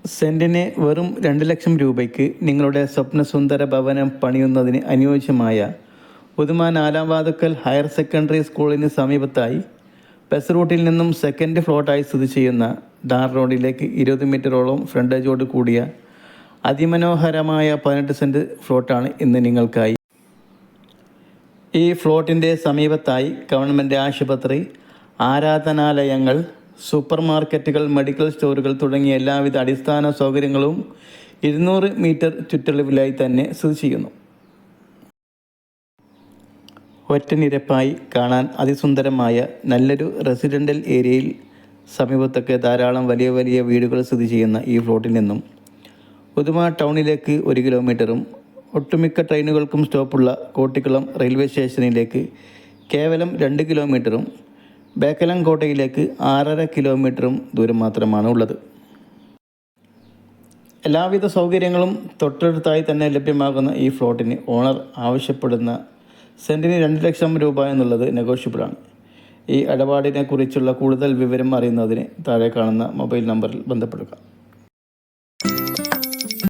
സെൻറ്റിന് വെറും 2 ലക്ഷം രൂപയ്ക്ക് നിങ്ങളുടെ സ്വപ്നസുന്ദര ഭവനം പണിയുന്നതിന് അനുയോജ്യമായ ഉദുമ 4 വാതുക്കൽ ഹയർ സെക്കൻഡറി സ്കൂളിന് സമീപത്തായി ബസ് റൂട്ടിൽ നിന്നും സെക്കൻഡ് ഫ്ലോട്ടായി സ്ഥിതി ചെയ്യുന്ന ധാർ റോഡിലേക്ക് 20 മീറ്ററോളം ഫ്രണ്ടേജോട് കൂടിയ അതിമനോഹരമായ 18 സെൻറ്റ് ഫ്ലോട്ടാണ് ഇന്ന് നിങ്ങൾക്കായി. ഈ ഫ്ലോട്ടിൻ്റെ സമീപത്തായി ഗവൺമെൻറ് ആശുപത്രി, ആരാധനാലയങ്ങൾ, സൂപ്പർ മാർക്കറ്റുകൾ, മെഡിക്കൽ സ്റ്റോറുകൾ തുടങ്ങിയ എല്ലാവിധ അടിസ്ഥാന സൗകര്യങ്ങളും 200 മീറ്റർ ചുറ്റളവിലായി തന്നെ സ്ഥിതി ചെയ്യുന്നു. ഒറ്റനിരപ്പായി കാണാൻ അതിസുന്ദരമായ നല്ലൊരു റെസിഡൻ്റൽ ഏരിയയിൽ സമീപത്തൊക്കെ ധാരാളം വലിയ വലിയ വീടുകൾ സ്ഥിതി ചെയ്യുന്ന ഈ ഫ്ലോട്ടിൽ നിന്നും ഉദുമ ടൗണിലേക്ക് 1 കിലോമീറ്ററും ഒട്ടുമിക്ക ട്രെയിനുകൾക്കും സ്റ്റോപ്പുള്ള കോട്ടിക്കുളം റെയിൽവേ സ്റ്റേഷനിലേക്ക് കേവലം 2 കിലോമീറ്ററും ബേക്കലം കോട്ടയിലേക്ക് 6.5 കിലോമീറ്ററും ദൂരം മാത്രമാണ് ഉള്ളത്. എല്ലാവിധ സൗകര്യങ്ങളും തൊട്ടടുത്തായി തന്നെ ലഭ്യമാകുന്ന ഈ ഫ്ലോട്ടിന് ഓണർ ആവശ്യപ്പെടുന്ന സെൻറ്റിന് 2 ലക്ഷം രൂപ എന്നുള്ളത് നെഗോഷ്യബിളാണ്. ഈ ഇടപാടിനെ കുറിച്ചുള്ള കൂടുതൽ വിവരം അറിയുന്നതിന് താഴെ കാണുന്ന മൊബൈൽ നമ്പറിൽ ബന്ധപ്പെടുക.